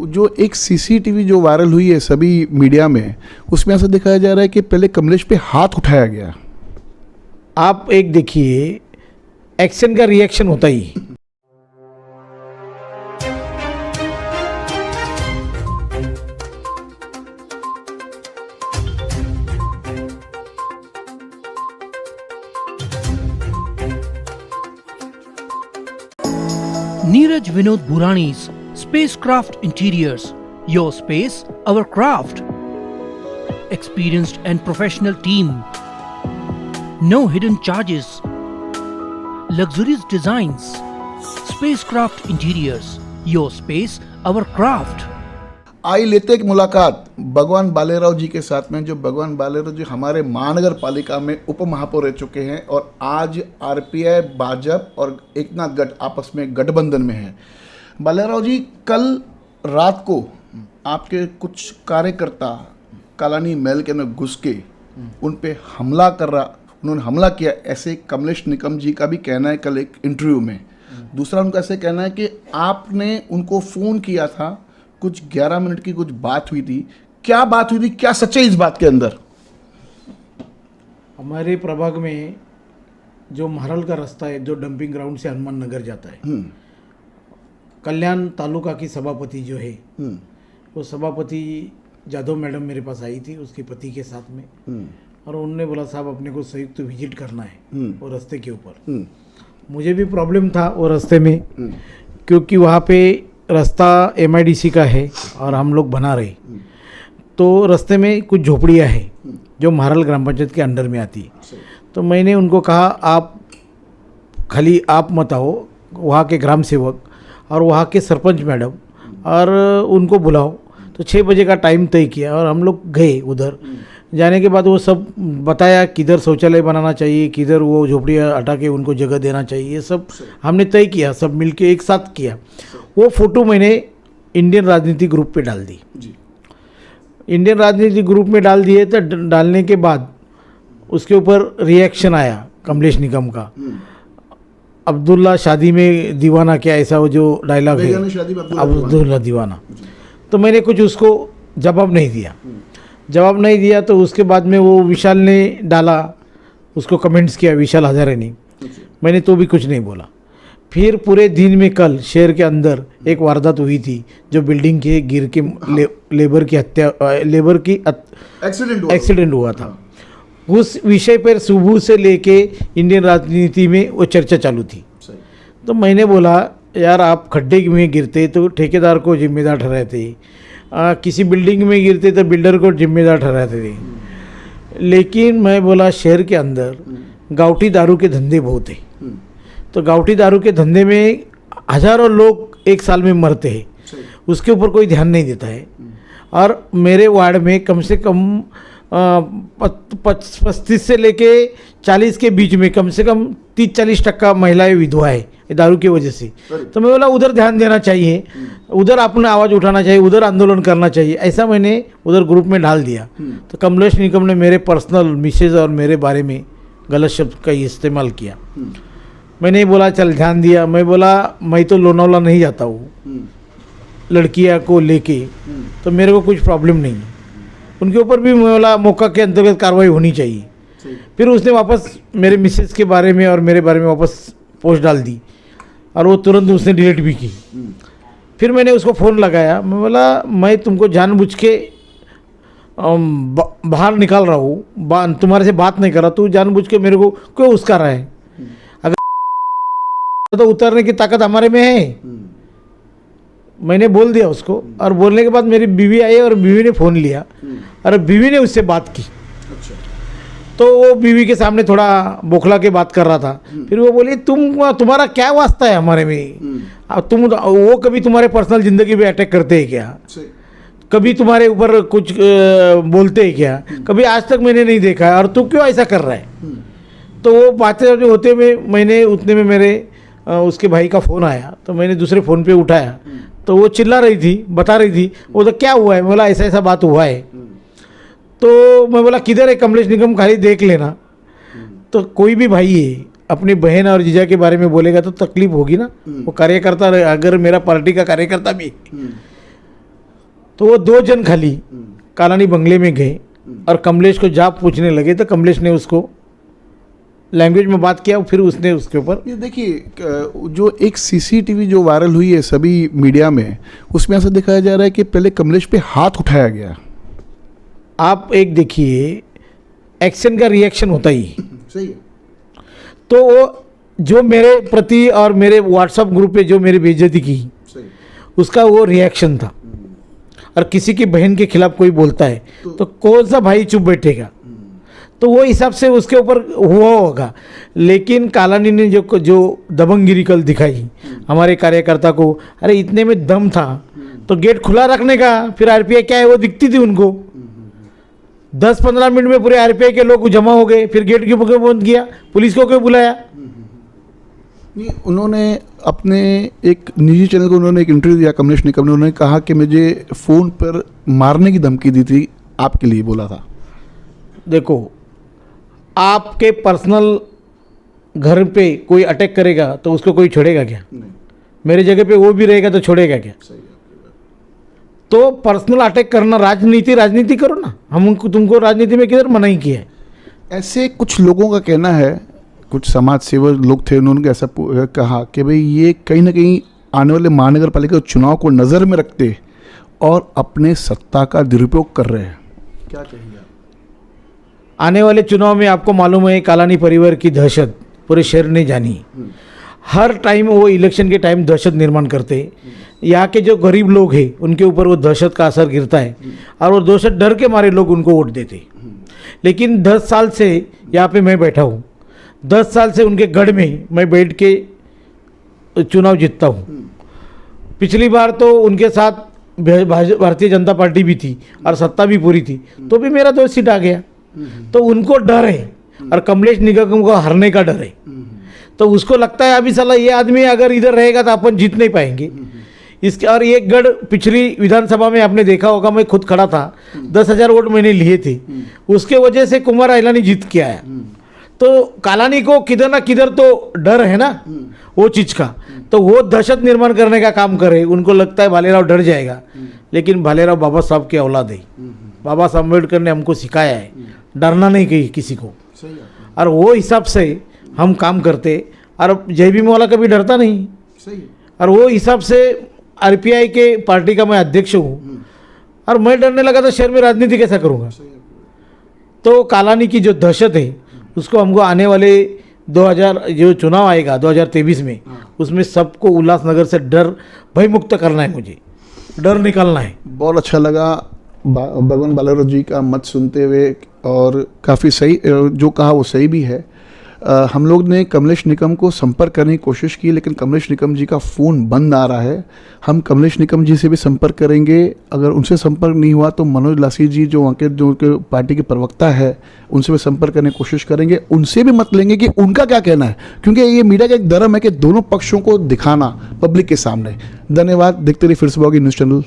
जो एक सीसीटीवी जो वायरल हुई है सभी मीडिया में, उसमें ऐसा दिखाया जा रहा है कि पहले कमलेश पे हाथ उठाया गया। आप एक देखिए, एक्शन का रिएक्शन होता ही है। Neeraj Vinod Burani's Spacecraft Interiors. Your space, our craft. Experienced and professional team. No hidden charges. Luxurious designs. Spacecraft Interiors. Your space, our craft. आई लेते एक मुलाकात भगवान बालेराव जी के साथ में, जो भगवान बालेराव जी हमारे महानगर पालिका में उप महापौर रह चुके हैं और आज आरपीआई, भाजपा और एकनाथ गठ आपस में गठबंधन में है। बालेराव जी, कल रात को आपके कुछ कार्यकर्ता कालानी महल के अंदर घुस के उन पे उन्होंने हमला किया, ऐसे कमलेश निकम जी का भी कहना है कल एक इंटरव्यू में। दूसरा उनका ऐसे कहना है कि आपने उनको फ़ोन किया था, कुछ 11 मिनट की कुछ बात हुई थी। क्या बात हुई थी, क्या सच्चाई इस बात के अंदर? हमारे प्रभाग में जो महरल का रास्ता है, जो डंपिंग ग्राउंड से हनुमान नगर जाता है, कल्याण तालुका की सभापति जो है, वो सभापति जादव मैडम मेरे पास आई थी उसके पति के साथ में, और उन्होंने बोला साहब अपने को संयुक्त विजिट करना है वो रास्ते के ऊपर। मुझे भी प्रॉब्लम था वो रास्ते में, क्योंकि वहाँ पे रास्ता MIDC का है और हम लोग बना रहे, तो रास्ते में कुछ झोपड़ियाँ हैं जो महरल ग्राम पंचायत के अंडर में आती है। तो मैंने उनको कहा आप खाली आप मत आओ, वहाँ के ग्राम सेवक और वहाँ के सरपंच मैडम और उनको बुलाओ। तो 6 बजे का टाइम तय किया और हम लोग गए उधर। जाने के बाद वो सब बताया किधर शौचालय बनाना चाहिए, किधर वो झोपड़ियाँ हटा के उनको जगह देना चाहिए, ये सब हमने तय किया, सब मिलके एक साथ किया। वो फोटो मैंने इंडियन राजनीति ग्रुप पे डाल दी। इंडियन राजनीति ग्रुप में डाल दिए, तो डालने के बाद उसके ऊपर रिएक्शन आया कमलेश निकम का। अब्दुल्ला शादी में दीवाना, क्या ऐसा वो जो डायलॉग है, अब्दुल्ला दीवाना। तो मैंने कुछ उसको जवाब नहीं दिया। तो उसके बाद में वो विशाल ने डाला, उसको कमेंट्स किया, विशाल हजारे ने, मैंने तो भी कुछ नहीं बोला। फिर पूरे दिन में कल शहर के अंदर एक वारदात हुई थी, जो बिल्डिंग के गिर के लेबर की एक्सीडेंट हुआ था। उस विषय पर सुबह से लेके इंडियन राजनीति में वो चर्चा चालू थी। तो मैंने बोला यार आप खड्डे में गिरते तो ठेकेदार को जिम्मेदार ठहराते, किसी बिल्डिंग में गिरते तो बिल्डर को जिम्मेदार ठहराते थे। लेकिन मैं बोला शहर के अंदर गावठी दारू के धंधे बहुत हैं, तो गावठी दारू के धंधे में हज़ारों लोग एक साल में मरते हैं, उसके ऊपर कोई ध्यान नहीं देता है। और मेरे वार्ड में कम से कम 35 से लेके 40 के बीच में कम से कम 30-40% महिलाएं विधवा है दारू की वजह से। तो मैं बोला उधर ध्यान देना चाहिए, उधर अपना आवाज़ उठाना चाहिए, उधर आंदोलन करना चाहिए, ऐसा मैंने उधर ग्रुप में डाल दिया। तो कमलेश निकम ने मेरे पर्सनल मैसेज और मेरे बारे में गलत शब्द का इस्तेमाल किया। मैंने बोला चल ध्यान दिया। मैं बोला मैं तो लोनावला नहीं जाता हूँ लड़कियाँ को लेके, तो मेरे को कुछ प्रॉब्लम नहीं है। उनके ऊपर भी मैं बोला मौका के अंतर्गत कार्रवाई होनी चाहिए। फिर उसने वापस मेरे मिसेज के बारे में और मेरे बारे में वापस पोस्ट डाल दी, और वो तुरंत उसने डिलीट भी की। फिर मैंने उसको फ़ोन लगाया, मैं बोला मैं तुमको जानबूझ के बाहर निकाल रहा हूँ, तुम्हारे से बात नहीं कर रहा, तू जानबूझ के मेरे को क्यों उसका रहा है? अगर तो उतरने की ताकत हमारे में है। मैंने बोल दिया उसको, और बोलने के बाद मेरी बीवी आई और बीवी ने फ़ोन लिया और बीवी ने उससे बात की। तो वो बीवी के सामने थोड़ा बौखला के बात कर रहा था। फिर वो बोली तुम्हारा क्या वास्ता है हमारे में? वो कभी तुम्हारे पर्सनल ज़िंदगी में अटैक करते हैं क्या? कभी तुम्हारे ऊपर कुछ बोलते हैं क्या? कभी आज तक मैंने नहीं देखा है, और तू क्यों ऐसा कर रहा है? तो वो बातें जो होते में मैंने उतने में मेरे उसके भाई का फ़ोन आया, तो मैंने दूसरे फ़ोन पे उठाया, तो वो चिल्ला रही थी, बता रही थी वो तो क्या हुआ है। मैं बोला ऐसा ऐसा बात हुआ है। तो मैं बोला किधर है कमलेश निकम, खाली देख लेना। तो कोई भी भाई है अपनी बहन और जीजा के बारे में बोलेगा तो तकलीफ होगी ना। वो कार्यकर्ता, अगर मेरा पार्टी का कार्यकर्ता भी, तो वो 2 जन खाली कालानी बंगले में गए और कमलेश को जा पूछने लगे, तो कमलेश ने उसको लैंग्वेज में बात किया, फिर उसने उसके ऊपर ये देखिए जो एक सीसीटीवी जो वायरल हुई है सभी मीडिया में, उसमें ऐसा दिखाया जा रहा है कि पहले कमलेश पे हाथ उठाया गया। आप एक देखिए, एक्शन का रिएक्शन होता ही है। सही है। तो वो जो मेरे प्रति और मेरे व्हाट्सएप ग्रुप पे जो मेरी बेइज्जती की, सही। उसका वो रिएक्शन था। और किसी की बहन के खिलाफ कोई बोलता है तो कौन सा भाई चुप बैठेगा, तो वो हिसाब से उसके ऊपर हुआ होगा। लेकिन कालानी ने जो दबंगगिरी कल दिखाई हमारे कार्यकर्ता को, अरे इतने में दम था तो गेट खुला रखने का, फिर आरपीआई क्या है वो दिखती थी उनको। 10-15 मिनट में पूरे आरपीआई के लोग जमा हो गए, फिर गेट क्यों बंद किया, पुलिस को क्यों बुलाया? नहीं, उन्होंने अपने एक निजी चैनल को उन्होंने एक इंटरव्यू दिया, कमलेश निकम ने, उन्होंने कहा कि मुझे फ़ोन पर मारने की धमकी दी थी, आपके लिए बोला था। देखो, आपके पर्सनल घर पे कोई अटैक करेगा तो उसको कोई छोड़ेगा क्या? नहीं। मेरे जगह पे वो भी रहेगा तो छोड़ेगा क्या? सही है आपकी बात। तो पर्सनल अटैक करना, राजनीति करो ना, हम तुमको राजनीति में किधर मना ही किया है? ऐसे कुछ लोगों का कहना है, कुछ समाज सेवक लोग थे, उन्होंने ऐसा कहा कि भाई ये कहीं ना कहीं आने वाले महानगर पालिका चुनाव को नज़र में रखते और अपने सत्ता का दुरुपयोग कर रहे हैं। क्या कहेंगे आप? आने वाले चुनाव में आपको मालूम है कालानी परिवार की दहशत पूरे शहर ने जानी। हर टाइम वो इलेक्शन के टाइम दहशत निर्माण करते, यहाँ के जो गरीब लोग हैं उनके ऊपर वो दहशत का असर गिरता है और वो दहशत डर के मारे लोग उनको वोट देते। लेकिन 10 साल से यहाँ पे मैं बैठा हूँ, 10 साल से उनके गढ़ में मैं बैठ के चुनाव जीतता हूँ। पिछली बार तो उनके साथ भारतीय जनता पार्टी भी थी और सत्ता भी पूरी थी, तो भी मेरा 2 सीट आ गया। तो उनको डर है और कमलेश निगम को हारने का डर है। तो उसको लगता है अभी साला ये आदमी अगर इधर रहेगा तो अपन जीत नहीं पाएंगे इसके। और ये गढ़ पिछली विधानसभा में आपने देखा होगा, मैं खुद खड़ा था, 10,000 वोट मैंने लिए थे, उसके वजह से कुमार आइलानी जीत के आया। तो कालानी को किधर ना किधर तो डर है ना वो चीज़ का, तो वो दहशत निर्माण करने का काम करे। उनको लगता है भालेराव डर जाएगा, लेकिन भालेराव बाबा साहब की औलाद है। बाबा साहब अम्बेडकर ने हमको सिखाया है डरना नहीं कहीं किसी को, और वो हिसाब से हम काम करते। और जय भीम वाला कभी डरता नहीं, और वो हिसाब से आरपीआई के पार्टी का मैं अध्यक्ष हूँ, और मैं डरने लगा तो शहर में राजनीति कैसा करूँगा? तो कालानी की जो दहशत है उसको हमको आने वाले 2000 जो चुनाव आएगा 2023 में, उसमें सबको उल्लासनगर से डर भय मुक्त करना है, मुझे डर निकालना है। बहुत अच्छा लगा भगवान बालेराव जी का मत सुनते हुए, और काफ़ी सही जो कहा वो सही भी है। हम लोग ने कमलेश निकम को संपर्क करने की कोशिश की, लेकिन कमलेश निकम जी का फ़ोन बंद आ रहा है। हम कमलेश निकम जी से भी संपर्क करेंगे, अगर उनसे संपर्क नहीं हुआ तो मनोज लासी जी जो वहाँ के जो उनके पार्टी के प्रवक्ता है उनसे भी संपर्क करने की कोशिश करेंगे। उनसे भी मत लेंगे कि उनका क्या कहना है, क्योंकि ये मीडिया का एक धर्म है कि दोनों पक्षों को दिखाना पब्लिक के सामने। धन्यवाद। देखते रहिए फिर से न्यूज़ चैनल।